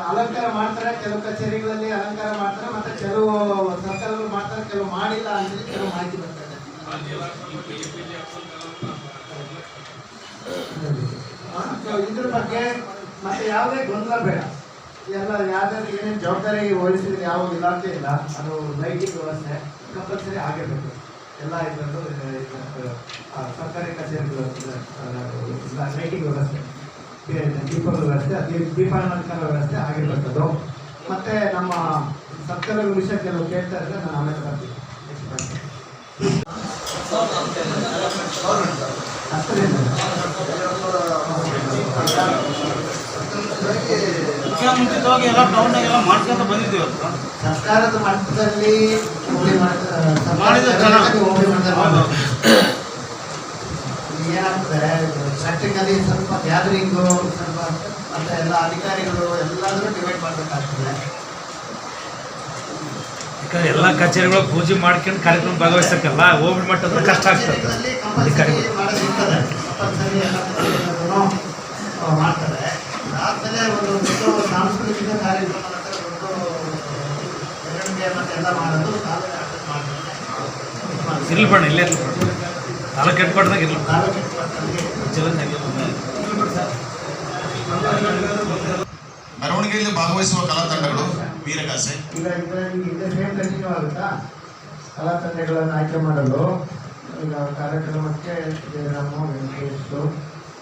ಅಲಂಕಾರ ಮಾಡ್ತಾರೆ, ಕೆಲವು ಕಚೇರಿಗಳಲ್ಲಿ ಅಲಂಕಾರ ಮಾಡ್ತಾರೆ, ಮತ್ತೆ ಕೆಲವು ಸರ್ಕಾರಗಳು ಮಾಡ್ತಾರೆ, ಕೆಲವು ಮಾಡಿಲ್ಲ ಅಂತೇಳಿ ಕೆಲವು ಮಾಹಿತಿ ಬರ್ತದೆ. ಇದ್ರ ಬಗ್ಗೆ ಮತ್ತೆ ಯಾವುದೇ ಗೊಂದಲ ಬೇಡ. ಎಲ್ಲ ಯಾವ್ದಾದ್ರು ಏನೇನು ಜವಾಬ್ದಾರಿ ವಹಿಸಿದ್ರೆ ಯಾವ ಇಲಾಖೆ ಇಲ್ಲ, ಅದು ಲೈಟಿಂಗ್ ವ್ಯವಸ್ಥೆ ಕಂಪಲ್ಸರಿ ಆಗಿರಬೇಕು. ಎಲ್ಲ ಇದರದ್ದು ಸರ್ಕಾರಿ ಕಚೇರಿಗಳು ಲೈಟಿಂಗ್ ವ್ಯವಸ್ಥೆ, ದೀಪದ ವ್ಯವಸ್ಥೆ, ದೀಪಾಲಂಕಾರ ವ್ಯವಸ್ಥೆ ಆಗಿರ್ಬೇಕದು. ಮತ್ತೆ ನಮ್ಮ ಸರ್ಕಾರದ ವಿಷಯ ಕೆಲವು ಕೇಳ್ತಾ ಇದ್ರೆ ನಾನು ಆಮೇಲೆ ಬರ್ತೀನಿ. ಮುಂಚಿತವಾಗಿ ಎಲ್ಲ ಟೌನ್ನಾಗೆಲ್ಲ ಮಾಡ್ಕೊಂತ ಬಂದಿದ್ದೀವಿ. ಸರ್ಕಾರದ ಮಟ್ಟದಲ್ಲಿ ಏನಾಗ್ತದೆ, ಪ್ರಾಕ್ಟಿಕಲಿ ಸ್ವಲ್ಪ ಗ್ಯಾದರಿಂಗು ಸ್ವಲ್ಪ ಮತ್ತೆ ಎಲ್ಲ ಅಧಿಕಾರಿಗಳು ಎಲ್ಲಾದರೂ ಡಿವೈಡ್ ಮಾಡಬೇಕಾಗ್ತದೆ. ಎಲ್ಲ ಕಚೇರಿಗಳು ಪೂಜೆ ಮಾಡ್ಕೊಂಡು ಕಾರ್ಯಕ್ರಮ ಭಾಗವಹಿಸಕ್ಕಲ್ಲ, ಹೋಗ್ಬಿಟ್ಟು ಮಟ್ಟದ ಕಷ್ಟ ಆಗ್ತದೆ. ಮಾಡೋದಿರ್ತದೆ ಕಂಪಲ್ಸರಿ ಎಲ್ಲ ಕಚೇರಿಗಳನ್ನು ಮಾಡ್ತಾರೆ. ಆದಮೇಲೆ ಒಂದು ಸಾಂಸ್ಕೃತಿಕ ಕಾರ್ಯಕ್ರಮ ಮೆರವಣಿಗೆ ಮತ್ತೆ ಎಲ್ಲ ಮಾಡೋದು ಇರ್ಲಿ ಬಣ್ಣ ಇಲ್ಲೇ ತಾಲೂಕು ಹೆಡ್ಕ್ವಾರ್ಟರ್ದಾಗ ಇರಲಿ. ಮೆರವಣಿಗೆಯಲ್ಲಿ ಭಾಗವಹಿಸುವ ಕಲಾ ತಂಡಗಳು ವೀರಗಾಸೆ. ಈಗ ಸೇಮ್ ಕಂಟಿನ್ಯೂ ಆಗುತ್ತಾ ಕಲಾ ತಂಡಗಳನ್ನು ಆಯ್ಕೆ ಮಾಡಲು. ಈಗ ಕಾರ್ಯಕ್ರಮಕ್ಕೆ ಜಯರಾಮ, ವೆಂಕಟೇಶ್,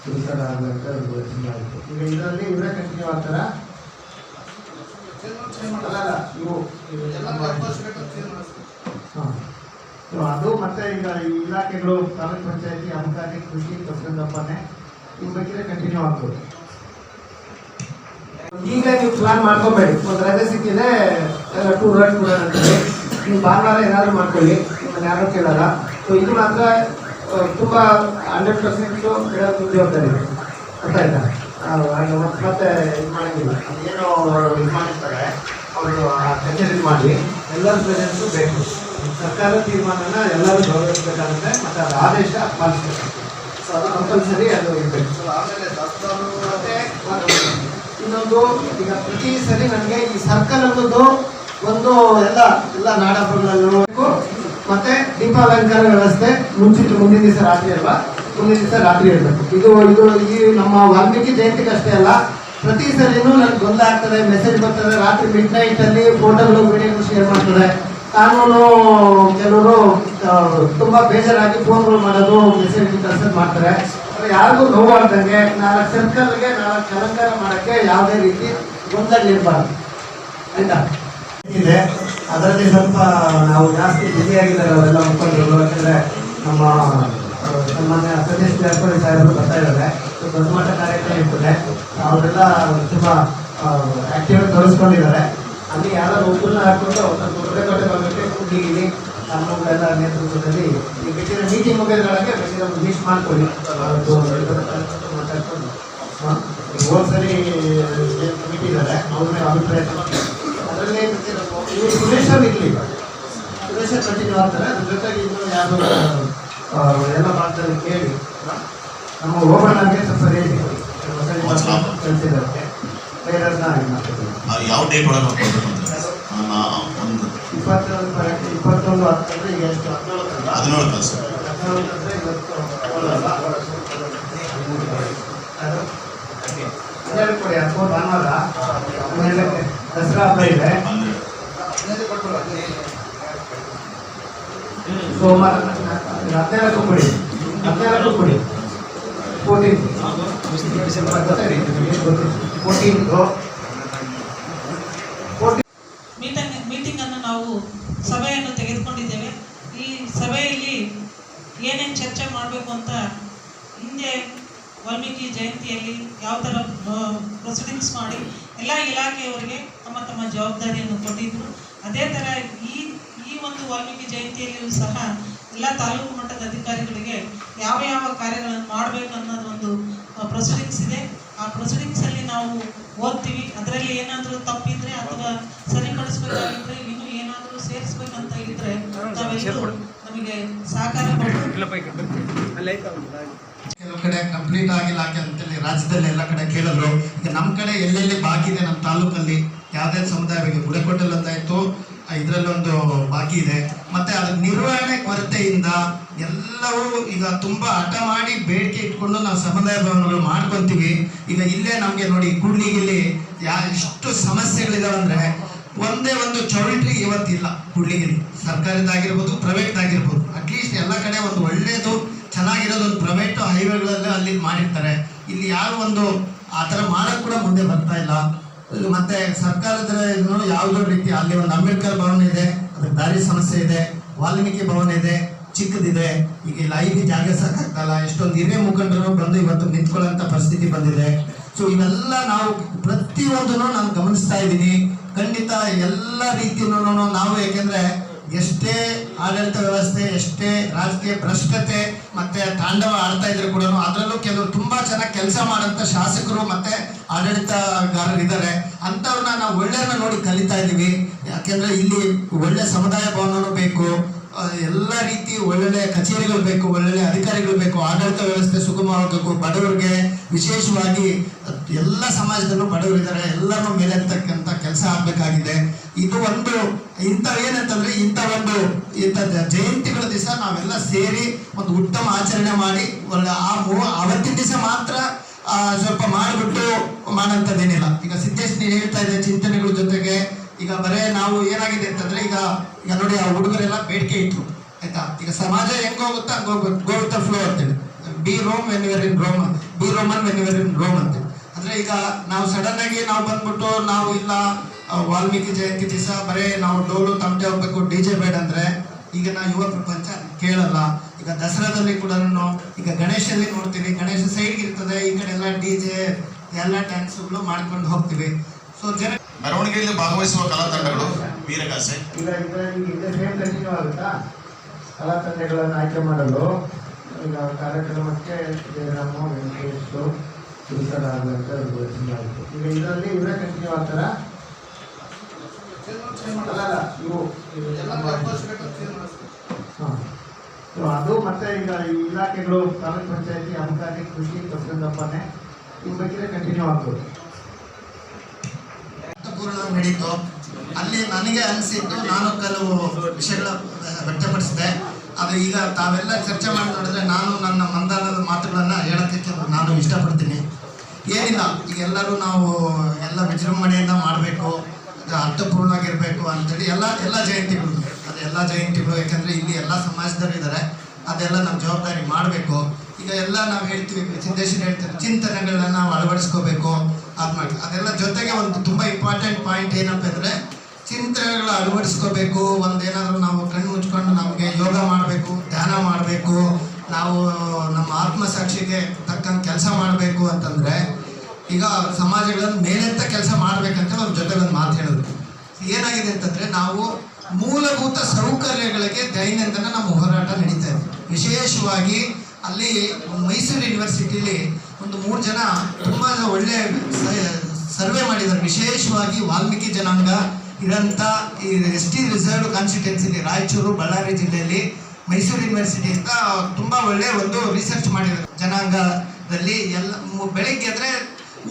ಸುಲ್ಕರಾದಂತ ಘೋಷಣೆಯಾಯಿತು. ಈಗ ಇದರಲ್ಲಿ ಇವರೇ ಕಂಟಿನ್ಯೂ ಆಗ್ತಾರ? ಅಲ್ಲ ಇವು ಹಾಂ. ಅದು ಮತ್ತೆ ಈಗ ಈ ಇಲಾಖೆಗಳು ತಾಲೂಕ್ ಪಂಚಾಯತಿ, ಅಬಕಾರಿ, ಕೃಷಿ, ಪಶುಸಂಗೋಪನೆ ಇವ್ರ ಬಗ್ಗೆ ಕಂಟಿನ್ಯೂ ಆಗ್ಬೋದು. ಈಗ ನೀವು ಪ್ಲಾನ್ ಮಾಡ್ಕೋಬೇಡಿ. ಒಂದು ರಜೆ ಸಿಕ್ಕಿದೆ ಟೂರ್ ಅಂತೇಳಿ ನೀವು ಭಾನುವಾರ ಏನಾದರೂ ಮಾಡ್ಕೊಳ್ಳಿ, ನಿಮ್ಮನ್ನು ಯಾರು ಕೇಳಲ್ಲ. ಸೊ ಇದು ಮಾತ್ರ ತುಂಬ 100% ಹೇಳೋದು ಜವಾಬ್ದಾರಿ ಇದೆ, ಗೊತ್ತಾಯ್ತಾ? ಮತ್ತೆ ಇದು ಮಾಡೋಂಗಿಲ್ಲ, ಏನು ಇದು ಮಾಡಿರ್ತಾರೆ ಅವರು ಕಚೇರಿ ಮಾಡಿ ಎಲ್ಲರ ಪ್ರೆಸೆನ್ಸು ಬೇಕು. ಸರ್ಕಾರ ತೀರ್ಮಾನನ ಎಲ್ಲರೂ ಗೌರವಿಸಬೇಕಾಗುತ್ತೆ, ಮತ್ತು ಅದು ಆದೇಶ ಪಾಲಿಸಬೇಕು. ಸೊ ಅದು ಕಂಪಲ್ಸರಿ ಅದು ಇರಬೇಕು. ಸೊ ಆಮೇಲೆ ಮತ್ತೆ ಇನ್ನೊಂದು, ಈಗ ಪ್ರತಿ ಸರಿ ನನಗೆ ಈ ಸರ್ಕಲ್ ಅನ್ನೋದು ಒಂದು ಎಲ್ಲ ನಾಡಹಬ್ಬಗಳಲ್ಲೂ ಮತ್ತೆ ದೀಪಾಲಂಕಾರ ವ್ಯವಸ್ಥೆ ಮುಂದಿನ ದಿವಸ ರಾತ್ರಿ ಅಲ್ವಾ, ಮುಂದಿನ ದಿವಸ ರಾತ್ರಿ ಇರಬೇಕು. ಇದು ಈ ನಮ್ಮ ವಾಲ್ಮೀಕಿ ಜಯಂತಿಗೆ ಅಷ್ಟೇ ಅಲ್ಲ, ಪ್ರತಿ ಸರಿನೂ ನನಗೆ ಗೊಂದಲ ಆಗ್ತದೆ. ಮೆಸೇಜ್ ಬರ್ತದೆ ರಾತ್ರಿ ಮಿಡ್ನೈಟಲ್ಲಿ, ಫೋಟೋಗಳು ವಿಡಿಯೋಗಳು ಶೇರ್ ಮಾಡ್ತದೆ. ಕಾನೂನು ಕೆಲವರು ತುಂಬ ಬೇಜಾರಾಗಿ ಫೋನ್ಗಳು ಮಾಡೋದು, ಮೆಸೇಜ್ ಕಳ್ಸೋದು ಮಾಡ್ತಾರೆ. ಯಾರಿಗೂ ನೋವಾಗ್ದಂಗೆ 4 ಸರ್ಕಲ್ಗೆ 4 ಅಲಂಕಾರ ಮಾಡೋಕ್ಕೆ ಯಾವುದೇ ರೀತಿ ಗೊಂದಲ ಇರಬಾರ್ದು, ಆಯ್ತಾ? ಇದೆ ಅದರಲ್ಲಿ ಸ್ವಲ್ಪ ನಾವು ಜಾಸ್ತಿ ಬ್ಯುಸಿಯಾಗಿದ್ದಾರೆ ಅವರೆಲ್ಲ ಮುಖಂಡರು. ಯಾಕಂದರೆ ನಮ್ಮ ಸನ್ಮಾನ್ಯ ಸತೀಶ್ ಜಾರಕಿಹೊಳಿ ಸಾಹೇಬರು ಬರ್ತಾ ಇದ್ದಾರೆ, ದೊಡ್ಡ ಮಟ್ಟ ಕಾರ್ಯಕ್ರಮ ಇರ್ತದೆ. ಅವರೆಲ್ಲ ತುಂಬ ಆ್ಯಕ್ಟಿವ್ ತೊಡಗಿಸ್ಕೊಂಡಿದ್ದಾರೆ. ಅಲ್ಲಿ ಯಾರು ಒಬ್ಬರನ್ನ ಹಾಕೊಂಡು ದೊಡ್ಡ ಭಾಗಕ್ಕೆ ಕೂಡಿಗಿಲಿ ನಮ್ಮಗಳೆಲ್ಲ ನೇತೃತ್ವದಲ್ಲಿ ಈ ಬೇಕಿರೋ ಮೀಟಿಂಗ್ ಮುಗಿದ್ರೊಳಗೆ ಬೇಕಿರೋ ಮೀಟ್ ಮಾಡ್ಕೊಳ್ಳಿ. ಮಾತಾಡ್ಕೊಂಡು ಹೋದ ಸರಿ ಕಮಿಟಿ ಇದ್ದಾರೆ, ಅವ್ರನ್ನ ಅಭಿಪ್ರಾಯ ಅದರಲ್ಲಿ ಇವರು ಸುರೇಶರ್ ಇರಲಿ, ಸುರೇಶರ್ ಕಂಟಿನ್ಯೂ ಆಗ್ತಾರೆ. ಅದ್ರ ಜೊತೆಗೆ ಇನ್ನೂ ಯಾರು ಎಲ್ಲ ಮಾಡ್ತಾರೆ ಕೇಳಿ ನಮ್ಮ ಓಬಣ್ಣಗೆ ಸ್ವಲ್ಪ ರೇಟ್ ಕಳಿಸಿದ್ದಾರೆ. ಬೇರೆಯವ್ರನ್ನ ಯಾವ ಡೇಟ್ ಒಳಗೆ 21 ಹತ್ತಂದ್ರೆ ಈಗ ಎಷ್ಟು 17 ಕಳಿಸಿ. 17 ಅಂದರೆ ಇವತ್ತು 12 ಕೊಡಿ. ಅಥವಾ ಭಾನುವಾರ ಆಮೇಲೆ ದಸರಾ ಹಬ್ಬ ಇದೆ, ಸೋಮವಾರ 14 ಕೊಡಿ, 14 ಕೊಡಿ. 14 ಮೀಟಿಂಗ್ ಅನ್ನು ನಾವು ಸಭೆಯನ್ನು ತೆಗೆದುಕೊಂಡಿದ್ದೇವೆ. ಈ ಸಭೆಯಲ್ಲಿ ಏನೇನು ಚರ್ಚೆ ಮಾಡಬೇಕು ಅಂತ ಹಿಂದೆ ವಾಲ್ಮೀಕಿ ಜಯಂತಿಯಲ್ಲಿ ಯಾವ ಥರ ಪ್ರೊಸೀಡಿಂಗ್ಸ್ ಮಾಡಿ ಎಲ್ಲ ಇಲಾಖೆಯವರಿಗೆ ತಮ್ಮ ತಮ್ಮ ಜವಾಬ್ದಾರಿಯನ್ನು ಕೊಟ್ಟಿದ್ದರು. ಅದೇ ಥರ ಈ ಒಂದು ವಾಲ್ಮೀಕಿ ಜಯಂತಿಯಲ್ಲಿಯೂ ಸಹ ಎಲ್ಲ ತಾಲೂಕು ಮಟ್ಟದ ಅಧಿಕಾರಿಗಳಿಗೆ ಯಾವ ಕಾರ್ಯಗಳನ್ನು ಮಾಡಬೇಕು ಅನ್ನೋದು ಒಂದು ಪ್ರೊಸೀಡಿಂಗ್ಸ್ ಇದೆ. ಆ ಪ್ರೊಸೀಡಿಂಗ್ಸಲ್ಲಿ ನಾವು ಓದ್ತೀವಿ. ಅದರಲ್ಲಿ ಏನಾದರೂ ತಪ್ಪಿದ್ರೆ ಅಥವಾ ಸರಿಪಡಿಸ್ಬೇಕಾಗಿದ್ರೆ ಇನ್ನೂ ಏನಾದರೂ ಸೇರಿಸ್ಬೇಕಂತ ಇದ್ದರೆ ನಾವೆಲ್ಲರೂ ನಮಗೆ ಸಹಕಾರ ಕೊಟ್ಟು ಕೆಲವು ಕಡೆ ಕಂಪ್ಲೀಟ್ ಆಗಿಲ್ಲ ಅಂತೇಳಿ ರಾಜ್ಯದಲ್ಲಿ ಎಲ್ಲ ಕಡೆ ಕೇಳಿದ್ರು. ಈಗ ನಮ್ಮ ಕಡೆ ಎಲ್ಲೆಲ್ಲಿ ಬಾಕಿ ಇದೆ ನಮ್ಮ ತಾಲೂಕಲ್ಲಿ ಯಾವುದೇ ಸಮುದಾಯಗಳಿಗೆ ಗುಡಕೊಟ್ಟಲ್ ಅಂತಾಯ್ತು, ಇದರಲ್ಲೊಂದು ಬಾಕಿ ಇದೆ. ಮತ್ತೆ ಅದ್ರ ನಿರ್ವಹಣೆ ಕೊರತೆಯಿಂದ ಎಲ್ಲವೂ ಈಗ ತುಂಬಾ ಹಠ ಮಾಡಿ ಬೇಡಿಕೆ ಇಟ್ಕೊಂಡು ನಾವು ಸಮುದಾಯ ಭವನಗಳು ಮಾಡ್ಕೊಂತೀವಿ. ಈಗ ಇಲ್ಲೇ ನಮಗೆ ನೋಡಿ ಕೂಡ್ಲಿಗಿಲ್ಲಿ ಎಷ್ಟು ಸಮಸ್ಯೆಗಳಿದಾವೆ ಅಂದ್ರೆ ಒಂದೇ ಒಂದು ಚೌಲ್ಟ್ರಿ ಇವತ್ತಿಲ್ಲ ಕೂಡ್ಲಿಗಿಲ್ಲಿ, ಸರ್ಕಾರದಾಗಿರ್ಬೋದು ಪ್ರೈವೇಟ್ದಾಗಿರ್ಬೋದು. ಅಟ್ಲೀಸ್ಟ್ ಎಲ್ಲ ಕಡೆ ಒಂದು ಒಳ್ಳೇದು ಚೆನ್ನಾಗಿರೋದು ಒಂದು ಪ್ರೈವೇಟ್ ಹೈವೇಗಳಲ್ಲಿ ಅಲ್ಲಿ ಮಾಡಿರ್ತಾರೆ. ಇಲ್ಲಿ ಯಾರು ಒಂದು ಆ ಥರ ಮಾಡೋಕ್ಕೆ ಕೂಡ ಮುಂದೆ ಬರ್ತಾ ಇಲ್ಲ. ಮತ್ತೆ ಸರ್ಕಾರದ ಯಾವುದೋ ರೀತಿ ಅಲ್ಲಿ ಒಂದು ಅಂಬೇಡ್ಕರ್ ಭವನ ಇದೆ, ಅದಕ್ಕೆ ದಾರಿ ಸಮಸ್ಯೆ ಇದೆ, ವಾಲ್ಮೀಕಿ ಭವನ ಇದೆ, ಚಿಕ್ಕದಿದೆ. ಈಗ ಇಲ್ಲಿ ಐದು ಜಾಗ ಸಾಕಾಗ್ತಲ್ಲ, ಎಷ್ಟೊಂದು ಹಿರಿಯ ಮುಖಂಡರು ಬಂದು ಇವತ್ತು ನಿಂತ್ಕೊಳ್ಳೋಂಥ ಪರಿಸ್ಥಿತಿ ಬಂದಿದೆ. ಸೊ ಇವೆಲ್ಲ ನಾವು ಪ್ರತಿಯೊಂದನ್ನು ನಾನು ಗಮನಿಸ್ತಾ ಇದ್ದೀನಿ. ಖಂಡಿತ ಎಲ್ಲ ರೀತಿಯೂ ನಾವು, ಯಾಕೆಂದ್ರೆ ಎಷ್ಟೇ ಆಡಳಿತ ವ್ಯವಸ್ಥೆ, ಎಷ್ಟೇ ರಾಜಕೀಯ ಭ್ರಷ್ಟತೆ ಮತ್ತೆ ತಾಂಡವ ಆಡ್ತಾ ಇದ್ರು ಕೂಡ ಅದರಲ್ಲೂ ಕೆಲವರು ತುಂಬಾ ಚೆನ್ನಾಗಿ ಕೆಲಸ ಮಾಡೋಂಥ ಶಾಸಕರು ಮತ್ತೆ ಆಡಳಿತಗಾರರು ಇದ್ದಾರೆ. ಅಂಥವ್ರನ್ನ ನಾವು ಒಳ್ಳೆಯವ್ರನ್ನ ನೋಡಿ ಕಲಿತಾ ಇದ್ದೀವಿ. ಯಾಕೆಂದ್ರೆ ಇಲ್ಲಿ ಒಳ್ಳೆ ಸಮುದಾಯ ಭವನನೂ ಬೇಕು, ಎಲ್ಲ ರೀತಿ ಒಳ್ಳೊಳ್ಳೆ ಕಚೇರಿಗಳು ಬೇಕು, ಒಳ್ಳೊಳ್ಳೆ ಅಧಿಕಾರಿಗಳು ಬೇಕು, ಆಡಳಿತ ವ್ಯವಸ್ಥೆ ಸುಗಮವಾಗಬೇಕು. ಬಡವರಿಗೆ ವಿಶೇಷವಾಗಿ ಎಲ್ಲ ಸಮಾಜದಲ್ಲೂ ಬಡವರಿದ್ದಾರೆ, ಎಲ್ಲರೂ ಮೇಲೆತ್ತಕ್ಕಂಥ ಕೆಲಸ ಆಗಬೇಕಾಗಿದೆ. ಇದು ಒಂದು ಏನಂತಂದ್ರೆ ಇಂಥ ಜಯಂತಿಗಳ ದಿವಸ ನಾವೆಲ್ಲ ಸೇರಿ ಒಂದು ಉತ್ತಮ ಆಚರಣೆ ಮಾಡಿ ಒಳ್ಳೆ ಅವತ್ತಿನ ದಿವಸ ಮಾತ್ರ ಸ್ವಲ್ಪ ಮಾಡಿಬಿಟ್ಟು ಮಾಡೋಂಥದ್ದೇನಿಲ್ಲ. ಈಗ ಸಿದ್ದೇಶ್ ನೀನು ಹೇಳ್ತಾ ಇದ್ದೆ ಚಿಂತನೆಗಳ ಜೊತೆಗೆ ಈಗ ಬರೇ ನಾವು ಏನಾಗಿದೆ ಅಂತಂದ್ರೆ ಈಗ ನೋಡಿ ಆ ಹುಡುಗರೆಲ್ಲ ಬೇಡಿಕೆ ಇಟ್ರು ಆಯ್ತಾ. ಈಗ ಸಮಾಜ ಹೆಂಗ್ ಹೋಗುತ್ತಾ ಹಂಗ ಗೋ ವಿತ್ ದ ಫ್ಲೋ ಅಂತೇಳಿ, be Rome when you're in Rome, be Roman when you're in Rome ಅಂತ. ಅಂದ್ರೆ ಈಗ ನಾವು ಸಡನ್ ಆಗಿ ನಾವು ಬಂದ್ಬಿಟ್ಟು ನಾವು ಇಲ್ಲ ವಾಲ್ಮೀಕಿ ಜಯಂತಿ ದಿವಸ ಬರೇ ನಾವು ಡೋಲು ತಮಟೆ ಹೋಗ್ಬೇಕು, ಡಿಜೆ ಬೇಡ ಅಂದ್ರೆ ಈಗ ನಾವು ಯುವ ಪ್ರಪಂಚ ಕೇಳಲ್ಲ. ಈಗ ದಸರಾದಲ್ಲಿ ಕೂಡ ಈಗ ಗಣೇಶಲ್ಲಿ ನೋಡ್ತೀವಿ, ಗಣೇಶ ಸೈಡ್ಗೆ ಇರ್ತದೆ, ಈ ಕಡೆ ಎಲ್ಲ ಡಿಜೆ ಎಲ್ಲ ಡ್ಯಾನ್ಸ್ಗಳು ಮಾಡ್ಕೊಂಡು ಹೋಗ್ತೀವಿ. ಸೊ ಜನ ಮೆರವಣಿಗೆಯಲ್ಲಿ ಭಾಗವಹಿಸುವ ಕಲಾ ತಂಡಗಳು ವೀರಗಾಸೆ. ಈಗ ಸೇಮ್ ಕಂಟಿನ್ಯೂ ಆಗುತ್ತಾ ಕಲಾ ತಂಡಗಳನ್ನು ಆಯ್ಕೆ ಮಾಡಲು? ಈಗ ಕಾರ್ಯಕ್ರಮಕ್ಕೆ ಜಯರಾಮ, ವೆಂಕಟೇಶ್, ಸುರಿಸಲಾಗುವಂತ ಈಗ ಇದರಲ್ಲಿ ಇವರೇ ಕಂಟಿನ್ಯೂ ಆಗ್ತಾರ? ಅಲ್ಲ ಇವು ಅದು ಮತ್ತೆ ಈಗ ಈ ಇಲಾಖೆಗಳು ತಾಲೂಕ್ ಪಂಚಾಯತಿ, ಅಬಕಾರಿ, ಕೃಷಿ, ಪಶುಸಂಗೋಪನೆ ಇವ್ ಬೇಕಿದ್ರೆ ಕಂಟಿನ್ಯೂ ಆಗ್ಬೋದು. ಪೂರ್ಣವಾಗಿ ನಡೀತು. ಅಲ್ಲಿ ನನಗೆ ಅನಿಸಿದ್ದು, ನಾನು ಕೆಲವು ವಿಷಯಗಳ ವ್ಯಕ್ತಪಡಿಸಿದೆ. ಅದು ಈಗ ತಾವೆಲ್ಲ ಚರ್ಚೆ ಮಾಡಿ ನೋಡಿದ್ರೆ ನಾನು ನನ್ನ ಮಂದಾನದ ಮಾತುಗಳನ್ನು ಹೇಳೋಕ್ಕೆ ನಾನು ಇಷ್ಟಪಡ್ತೀನಿ. ಏನಿಲ್ಲ, ಈಗ ಎಲ್ಲರೂ ನಾವು ಎಲ್ಲ ವಿಜೃಂಭಣೆಯಿಂದ ಮಾಡಬೇಕು, ಅರ್ಥಪೂರ್ಣವಾಗಿರಬೇಕು ಅಂತೇಳಿ ಎಲ್ಲ ಜಯಂತಿಗಳು, ಅದು ಎಲ್ಲ ಜಯಂತಿಗಳು. ಯಾಕಂದರೆ ಇಲ್ಲಿ ಎಲ್ಲ ಸಮಾಜದವರು ಇದ್ದಾರೆ, ಅದೆಲ್ಲ ನಮ್ಮ ಜವಾಬ್ದಾರಿ ಮಾಡಬೇಕು. ಈಗ ಎಲ್ಲ ನಾವು ಹೇಳ್ತೀವಿ, ಸಿದ್ದೇಶ್ವರ ಹೇಳ್ತಾರೆ, ಚಿಂತನೆಗಳನ್ನ ನಾವು ಅಳವಡಿಸ್ಕೋಬೇಕು. ಅದು ಮಾಡಿ ಅದೆಲ್ಲ ಜೊತೆಗೆ ಒಂದು ತುಂಬ ಇಂಪಾರ್ಟೆಂಟ್ ಪಾಯಿಂಟ್ ಏನಪ್ಪ ಅಂದರೆ ಚಿಂತನೆಗಳ ಅಳವಡಿಸ್ಕೋಬೇಕು. ಒಂದೇನಾದರೂ ನಾವು ಕಣ್ಣು ಮುಚ್ಕೊಂಡು ನಮಗೆ ಯೋಗ ಮಾಡಬೇಕು, ಧ್ಯಾನ ಮಾಡಬೇಕು, ನಾವು ನಮ್ಮ ಆತ್ಮಸಾಕ್ಷಿಗೆ ತಕ್ಕಂಥ ಕೆಲಸ ಮಾಡಬೇಕು ಅಂತಂದರೆ ಈಗ ಸಮಾಜಗಳನ್ನು ಮೇಲೆತ್ತ ಕೆಲಸ ಮಾಡಬೇಕಂತ ಅವ್ರ ಜೊತೆ ಒಂದು ಮಾತು ಹೇಳಿದ್ರು. ಏನಾಗಿದೆ ಅಂತಂದರೆ ನಾವು ಮೂಲಭೂತ ಸೌಕರ್ಯಗಳಿಗೆ ದೈನಂದಿನ ನಮ್ಮ ಹೋರಾಟ ನಡೀತಾ ಇದೆ. ವಿಶೇಷವಾಗಿ ಅಲ್ಲಿ ಮೈಸೂರು ಯೂನಿವರ್ಸಿಟಿಲಿ ಒಂದು 3 ಜನ ತುಂಬ ಒಳ್ಳೆ ಸರ್ವೆ ಮಾಡಿದ್ದಾರೆ. ವಿಶೇಷವಾಗಿ ವಾಲ್ಮೀಕಿ ಜನಾಂಗ ಇರೋಂಥ ಈ ST ರಿಸರ್ವ್ಡ್ ಕಾನ್ಸ್ಟಿಟ್ಯೂನ್ಸಿಲಿ ರಾಯಚೂರು, ಬಳ್ಳಾರಿ ಜಿಲ್ಲೆಯಲ್ಲಿ ಮೈಸೂರು ಯೂನಿವರ್ಸಿಟಿಯಿಂದ ತುಂಬ ಒಳ್ಳೆ ಒಂದು ರಿಸರ್ಚ್ ಮಾಡಿದ್ದಾರೆ. ಜನಾಂಗದಲ್ಲಿ ಎಲ್ಲ ಬೆಳಗ್ಗೆ ಅಂದರೆ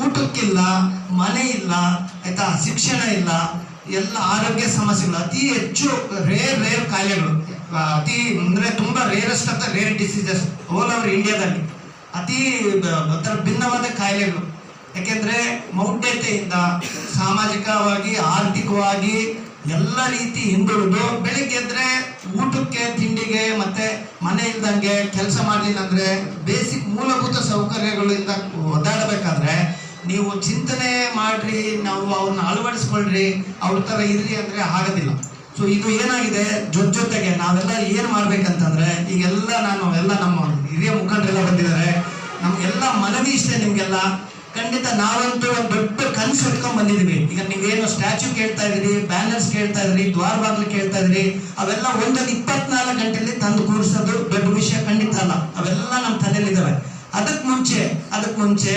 ಊಟಕ್ಕಿಲ್ಲ, ಮನೆ ಇಲ್ಲ ಆಯಿತಾ, ಶಿಕ್ಷಣ ಇಲ್ಲ, ಎಲ್ಲ ಆರೋಗ್ಯ ಸಮಸ್ಯೆಗಳು, ಅತಿ ಹೆಚ್ಚು ರೇರ್ ಕಾಯಿಲೆಗಳು, ಅತಿ ಅಂದರೆ ತುಂಬ ರೇರೆಸ್ಟ್ ಅಂತ ರೇರ್ ಡಿಸೀಸಸ್ ಓಲ್ ಓವರ್ ಇಂಡಿಯಾದಲ್ಲಿ ಅತಿ ಒಂಥರ ಭಿನ್ನವಾದ ಕಾಯಿಲೆಗಳು. ಯಾಕೆಂದರೆ ಮೌಢ್ಯತೆಯಿಂದ ಸಾಮಾಜಿಕವಾಗಿ, ಆರ್ಥಿಕವಾಗಿ ಎಲ್ಲ ರೀತಿ ಹಿಂದುಳಿದು ಬೆಳಿಗ್ಗೆ ಎದ್ರೆ ಊಟಕ್ಕೆ, ತಿಂಡಿಗೆ ಮತ್ತೆ ಮನೆ ಇಲ್ದಂಗೆ ಕೆಲಸ ಮಾಡಲಿಲ್ಲ ಅಂದರೆ ಬೇಸಿಕ್ ಮೂಲಭೂತ ಸೌಕರ್ಯಗಳಿಂದ ಒದ್ದಾಡಬೇಕಾದ್ರೆ ನೀವು ಚಿಂತನೆ ಮಾಡ್ರಿ, ನಾವು ಅವ್ರನ್ನ ಅಳವಡಿಸ್ಕೊಳ್ರಿ, ಅವ್ರ ಥರ ಇರ್ರಿ ಅಂದರೆ ಆಗೋದಿಲ್ಲ. ಸೊ ಇದು ಏನಾಗಿದೆ, ಜೊತೆಗೆ ನಾವೆಲ್ಲ ಏನು ಮಾಡ್ಬೇಕಂತಂದ್ರೆ ಈಗೆಲ್ಲ ನಮ್ಮ ಹಿರಿಯ ಮುಖಂಡರೆಲ್ಲ ಬಂದಿದ್ದಾರೆ. ನಮ್ಗೆಲ್ಲ ಮನವಿ ಇಷ್ಟೇ ನಿಮ್ಗೆಲ್ಲ, ಖಂಡಿತ ನಾವಂತೂ ಒಂದು ದೊಡ್ಡ ಕನಸು ಇಟ್ಕೊಂಡ್ ಬಂದಿದ್ವಿ. ಈಗ ನೀವೇನು ಸ್ಟ್ಯಾಚ್ಯೂ ಕೇಳ್ತಾ ಇದ್ರಿ, ಬ್ಯಾನರ್ಸ್ ಕೇಳ್ತಾ ಇದ್ರಿ, ದ್ವಾರ ಬಾಗಿಲು ಕೇಳ್ತಾ ಇದ್ರಿ, ಅವೆಲ್ಲ ಒಂದೊಂದು 24 ಗಂಟೆಯಲ್ಲಿ ತಂದು ಕೂರಿಸೋದು ದೊಡ್ಡ ವಿಷಯ ಖಂಡಿತ ಅಲ್ಲ. ಅವೆಲ್ಲ ನಮ್ಮ ತಲೆಯಲ್ಲಿದ್ದಾವೆ. ಅದಕ್ಕೆ ಮುಂಚೆ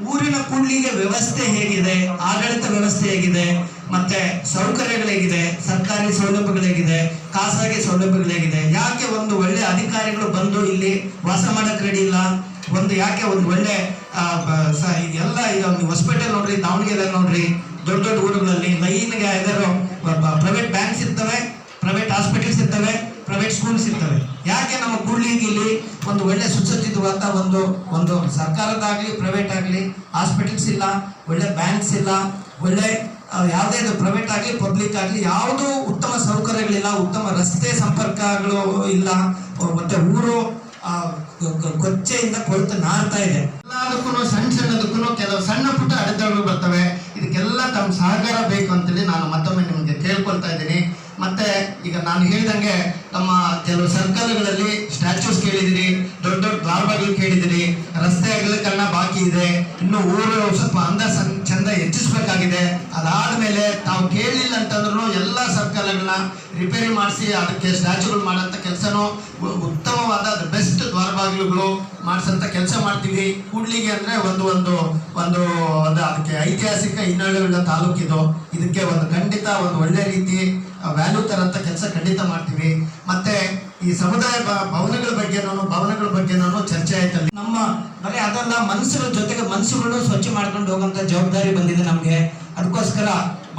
ಊರಿನ ಕೂಡ್ಲಿಗೆ ವ್ಯವಸ್ಥೆ ಹೇಗಿದೆ, ಆಡಳಿತ ವ್ಯವಸ್ಥೆ ಹೇಗಿದೆ, ಮತ್ತೆ ಸೌಕರ್ಯಗಳು ಹೇಗಿದೆ, ಸರ್ಕಾರಿ ಸೌಲಭ್ಯಗಳು ಹೇಗಿದೆ, ಖಾಸಗಿ ಸೌಲಭ್ಯಗಳು ಹೇಗಿದೆ, ಯಾಕೆ ಒಂದು ಒಳ್ಳೆ ಅಧಿಕಾರಿಗಳು ಬಂದು ಇಲ್ಲಿ ವಾಸ ಮಾಡಕ್ ರೆಡಿ ಇಲ್ಲ, ಒಂದು ಯಾಕೆ ಒಂದು ಒಳ್ಳೆ ಇದೆಲ್ಲ ಈಗ ನೀವು ಹೊಸಪೇಟೆ ನೋಡ್ರಿ, ದಾವಣಗೆರೆ ನೋಡ್ರಿ, ದೊಡ್ಡ ದೊಡ್ಡ ಊರುಗಳಲ್ಲಿ ಲೈನ್ಗೆ ಯಾವ್ದಾದ್ರು ಪ್ರೈವೇಟ್ ಬ್ಯಾಂಕ್ಸ್ ಇರ್ತವೆ, ಪ್ರೈವೇಟ್ ಹಾಸ್ಪಿಟಲ್ಸ್ ಇರ್ತವೆ, ಪ್ರೈವೇಟ್ ಸ್ಕೂಲ್ಸ್ ಇರ್ತವೆ. ಯಾಕೆ ನಮ್ಮ ಕೂಡ್ಲಿಗೆ ಇಲ್ಲಿ ಒಂದು ಒಳ್ಳೆ ಸುಸಜ್ಜಿತವಾದ ಒಂದು ಸರ್ಕಾರದಾಗ್ಲಿ ಪ್ರೈವೇಟ್ ಆಗಲಿ ಹಾಸ್ಪಿಟಲ್ಸ್ ಇಲ್ಲ, ಒಳ್ಳೆ ಬ್ಯಾಂಕ್ಸ್ ಇಲ್ಲ, ಒಳ್ಳೆ ಯಾವುದೇ ಪ್ರೈವೇಟ್ ಆಗಲಿ ಪಬ್ಲಿಕ್ ಆಗಲಿ ಯಾವುದೂ ಉತ್ತಮ ಸೌಕರ್ಯಗಳಿಲ್ಲ, ಉತ್ತಮ ರಸ್ತೆ ಸಂಪರ್ಕಗಳು ಇಲ್ಲ, ಮತ್ತೆ ಊರು ಕೊಚ್ಚೆಯಿಂದ ಕೊಳ್ತು ನಾರ್ತಾ ಇದೆ. ಎಲ್ಲದಕ್ಕೂ ಸಣ್ಣದಕ್ಕೂ ಕೆಲವು ಸಣ್ಣ ಪುಟ್ಟ ಅಡೆತಡೆಗಳು ಬರ್ತವೆ. ಇದಕ್ಕೆಲ್ಲ ತಮ್ಮ ಸಹಕಾರ ಬೇಕು ಅಂತೇಳಿ ನಾನು ಮತ್ತೊಮ್ಮೆ ನಿಮಗೆ ಕೇಳ್ಕೊಳ್ತಾ ಇದ್ದೀನಿ. ಮತ್ತೆ ಈಗ ನಾನು ಹೇಳಿದಂಗೆ ನಮ್ಮ ಕೆಲವು ಸರ್ಕಲ್ಗಳಲ್ಲಿ ಸ್ಟ್ಯಾಚ್ಯೂಸ್ ಕೇಳಿದಿರಿ, ದೊಡ್ಡ ದೊಡ್ಡ ದ್ವಾರಬಾಗಿಲು ಕೇಳಿದಿರಿ, ರಸ್ತೆ ಅಗಲೀಕರಣ ಬಾಕಿ ಇದೆ, ಇನ್ನು ಊರು ಸ್ವಲ್ಪ ಚಂದ ಹೆಚ್ಚಿಸ್ಬೇಕಾಗಿದೆ. ಅದಾದ್ಮೇಲೆ ತಾವು ಕೇಳಲಿಲ್ಲ ಅಂತಂದ್ರೂ ಎಲ್ಲ ಸರ್ಕಲ್ಗಳನ್ನ ರಿಪೇರಿ ಮಾಡಿಸಿ ಅದಕ್ಕೆ ಸ್ಟ್ಯಾಚ್ಯೂಗಳು ಮಾಡೋಂಥ ಕೆಲಸನೂ ಉತ್ತಮವಾದ ಬೆಸ್ಟ್ ದ್ವಾರಬಾಗಿಲುಗಳು ಮಾಡಿಸೋಂಥ ಕೆಲಸ ಮಾಡ್ತೀವಿ. ಕೂಡ್ಲಿಗೆ ಅಂದರೆ ಒಂದು ಅದಕ್ಕೆ ಐತಿಹಾಸಿಕ ಹಿನ್ನೆಲೆಗಳ ತಾಲೂಕಿದು. ಇದಕ್ಕೆ ಒಂದು ಖಂಡಿತ ಒಂದು ಒಳ್ಳೆ ರೀತಿ ವ್ಯಾಲ್ಯೂ ತರಂತ ಕೆಲಸ ಖಂಡಿತ ಮಾಡ್ತೀವಿ. ಮತ್ತೆ ಈ ಸಮುದಾಯ ಭವನಗಳ ಬಗ್ಗೆ ಚರ್ಚೆ ಆಯ್ತಲ್ಲಿ. ನಮ್ಮ ಬರೀ ಅದಲ್ಲ, ಮನಸ್ಸುಗಳ ಜೊತೆಗೆ ಮನಸ್ಸುಗಳನ್ನು ಸ್ವಚ್ಛ ಮಾಡ್ಕೊಂಡು ಹೋಗುವಂತ ಜವಾಬ್ದಾರಿ ಬಂದಿದೆ ನಮ್ಗೆ. ಅದಕ್ಕೋಸ್ಕರ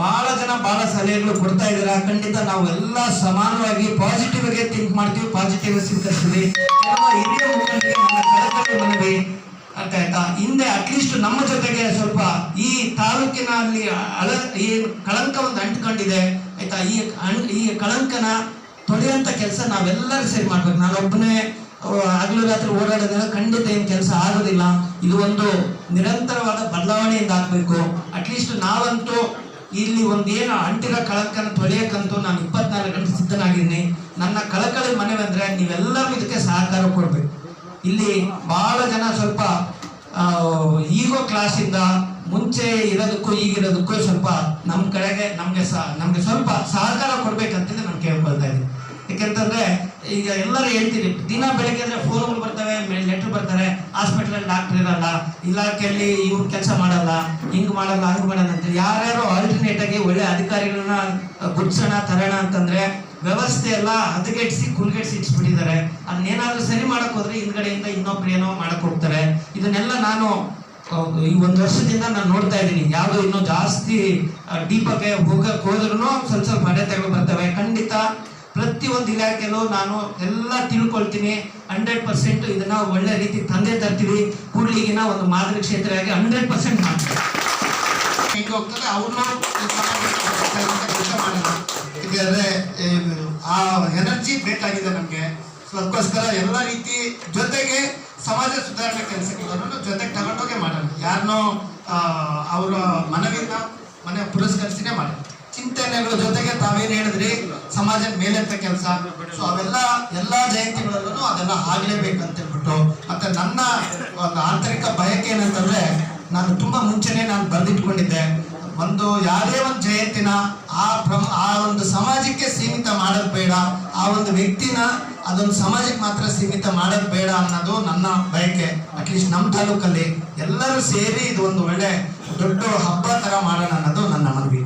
ಬಹಳ ಜನ ಬಹಳ ಸಲಹೆಗಳು ಕೊಡ್ತಾ ಇದಾರೆ. ಖಂಡಿತ ನಾವು ಎಲ್ಲ ಸಮಾನವಾಗಿ ಪಾಸಿಟಿವ್ ಆಗಿ ಥಿಂಕ್ ಮಾಡ್ತೀವಿ, ಪಾಸಿಟಿವ್ ಸ್ವೀಕರಿಸ್ತೀವಿ. ಕೆಲವು ಹಿರಿಯ ಮುಖಂಡರಿಗೆ ನನ್ನ ಕಳಕಳಿ ಮನವಿ ಆಯ್ತಾ, ಹಿಂದೆ ಅಟ್ಲೀಸ್ಟ್ ನಮ್ಮ ಜೊತೆಗೆ ಸ್ವಲ್ಪ ಈ ತಾಲೂಕಿನಲ್ಲಿ ಈ ಕಳಂಕ ಒಂದು ಅಂಟ್ಕೊಂಡಿದೆ ಆಯ್ತಾ, ಈ ಕಳಂಕನ ತೊಳೆಯುವಂತ ಕೆಲಸ ನಾವೆಲ್ಲರೂ ಸೇರಿ ಮಾಡ್ಬೇಕು. ನಾನೊಬ್ಬನೇ ಹಗಲು ರಾತ್ರಿ ಓಡಾಡೋದ್ರಿಂದ ಖಂಡಿತ ಏನು ಕೆಲಸ ಆಗೋದಿಲ್ಲ. ಇದು ಒಂದು ನಿರಂತರವಾದ ಬದಲಾವಣೆಯಿಂದ ಆಗ್ಬೇಕು. ಅಟ್ಲೀಸ್ಟ್ ನಾವಂತೂ ಇಲ್ಲಿ ಒಂದೇನು ಅಂಟಿರೋ ಕಳಂಕನ ತೊಳೆಯಕ್ಕಂತೂ ನಾನು 24 ಗಂಟೆ ಸಿದ್ಧನಾಗಿದ್ದೀನಿ. ನನ್ನ ಕಳಕಳಿ ಮನವಿ ಅಂದ್ರೆ ನೀವೆಲ್ಲರೂ ಇದಕ್ಕೆ ಸಹಕಾರ ಕೊಡ್ಬೇಕು. ಇಲ್ಲಿ ಬಹಳ ಜನ ಸ್ವಲ್ಪ ಈಗೋ ಕ್ಲಾಸಿಂದ ಮುಂಚೆ ಇರೋದಕ್ಕೂ ಈಗಿರೋದಕ್ಕೂ ಸ್ವಲ್ಪ ನಮ್ಮ ಕಡೆಗೆ ನಮ್ಗೆ ಸ್ವಲ್ಪ ಸಹಕಾರ ಕೊಡ್ಬೇಕಂತಂದ್ರೆ ನಾನು ಕೇಳ್ಕೊಳ್ತಾ ಇದ್ದೀನಿ. ಯಾಕೆಂತಂದ್ರೆ ಈಗ ಎಲ್ಲರೂ ಹೇಳ್ತೀರಿ, ದಿನ ಬೆಳಗ್ಗೆ ಅಂದ್ರೆ ಫೋನ್ಗಳು ಬರ್ತವೆ, ಲೆಟರ್ ಬರ್ತಾರೆ, ಹಾಸ್ಪಿಟಲ್ ಡಾಕ್ಟರ್ ಇರಲ್ಲ, ಇಲಾಖೆಯಲ್ಲಿ ಇವ್ರು ಕೆಲಸ ಮಾಡಲ್ಲ, ಹಿಂಗ್ ಮಾಡಲ್ಲ ಹಂಗ್ ಮಾಡಲ್ಲ ಅಂತ ಯಾರ್ಯಾರು ಆಲ್ಟರ್ನೇಟ್ ಆಗಿ ಒಳ್ಳೆ ಅಧಿಕಾರಿಗಳನ್ನ ಗುಡ್ಸೋಣ ತರೋಣ ಅಂತಂದ್ರೆ ವ್ಯವಸ್ಥೆ ಎಲ್ಲ ಹದಗೆಡ್ಸಿ ಕುಲ್ಗೆಡ್ಸಿ ಇಟ್ಸ್ಬಿಟ್ಟಿದ್ದಾರೆ. ಅದನ್ನೇನಾದ್ರೂ ಸರಿ ಮಾಡಕ್ ಹೋದ್ರೆ ಹಿಂದ್ಗಡೆಯಿಂದ ಇನ್ನೊಬ್ರು ಏನೋ ಮಾಡಕ್ ಹೋಗ್ತಾರೆ. ಇದನ್ನೆಲ್ಲ ನಾನು ಈ 1 ವರ್ಷದಿಂದ ನಾನು ನೋಡ್ತಾ ಇದ್ದೀನಿ. ಯಾವ್ದು ಇನ್ನೂ ಜಾಸ್ತಿ ಡೀಪಾಗೆ ಹೋದ್ರೂ ಸ್ವಲ್ಪ ಅಡೆತಡೆಗಳು ಬರ್ತವೆ. ಖಂಡಿತ ಪ್ರತಿಯೊಂದು ಇಲಾಖೆಯಲ್ಲೂ ನಾನು ಎಲ್ಲ ತಿಳ್ಕೊಳ್ತೀನಿ. 100% ಇದನ್ನ ಒಳ್ಳೆ ರೀತಿ ತಂದೆ ತರ್ತೀವಿ. ಕೂಡ್ಲಿಗಿನ ಒಂದು ಮಾದರಿ ಕ್ಷೇತ್ರ ಆಗಿ 100% ಮಾಡ್ತೀವಿ. ಹೆಂಗೆ ಹೋಗ್ತಾರೆ ಅವ್ರನ್ನ ಕೆಲಸ ಮಾಡೋಣ. ಯಾಕಂದ್ರೆ ಆ ಎನರ್ಜಿ ಬೇಕಾಗಿದೆ ನಮ್ಗೆ. ಅದಕ್ಕೋಸ್ಕರ ಎಲ್ಲ ರೀತಿ ಜೊತೆಗೆ ಸಮಾಜ ಸುಧಾರಣೆ ಕೆಲಸಗಳನ್ನು ಜೊತೆಗೆ ತಗೊಂಡೋಗೆ ಮಾಡೋಣ. ಯಾರನ್ನೋ ಅವರ ಮನೆ ಪುರಸ್ಕರಿಸಿನೇ ಮಾಡೋಣ. ಚಿಂತನೆಗಳ ಜೊತೆಗೆ ತಾವೇನು ಹೇಳಿದ್ರಿ, ಸಮಾಜದ ಮೇಲೆಂತ ಕೆಲಸ, ಸೊ ಅವೆಲ್ಲ ಎಲ್ಲಾ ಜಯಂತಿಗಳಲ್ಲೂ ಅದೆಲ್ಲ ಆಗ್ಲೇಬೇಕಂತ ಹೇಳ್ಬಿಟ್ಟು. ಮತ್ತೆ ನನ್ನ ಒಂದು ಆಂತರಿಕ ಬಯಕೆ ಏನಂತಂದ್ರೆ, ನಾನು ತುಂಬಾ ಮುಂಚೆನೆ ನಾನು ಬರೆದಿಟ್ಕೊಂಡಿದ್ದೆ, ಯಾವುದೇ ಒಂದು ಜಯಂತಿನ ಆ ಒಂದು ಸಮಾಜಕ್ಕೆ ಸೀಮಿತ ಮಾಡೋದು ಬೇಡ, ಆ ಒಂದು ವ್ಯಕ್ತಿನ ಅದೊಂದು ಸಮಾಜಕ್ಕೆ ಮಾತ್ರ ಸೀಮಿತ ಮಾಡೋದು ಬೇಡ ಅನ್ನೋದು ನನ್ನ ಬಯಕೆ. ಅಟ್ಲೀಸ್ಟ್ ನಮ್ಮ ತಾಲೂಕಲ್ಲಿ ಎಲ್ಲರೂ ಸೇರಿ ಇದು ಒಂದು ಒಳ್ಳೆ ದೊಡ್ಡ ಹಬ್ಬ ತರ ಮಾಡೋಣ ಅನ್ನೋದು ನನ್ನ ಮನವಿ.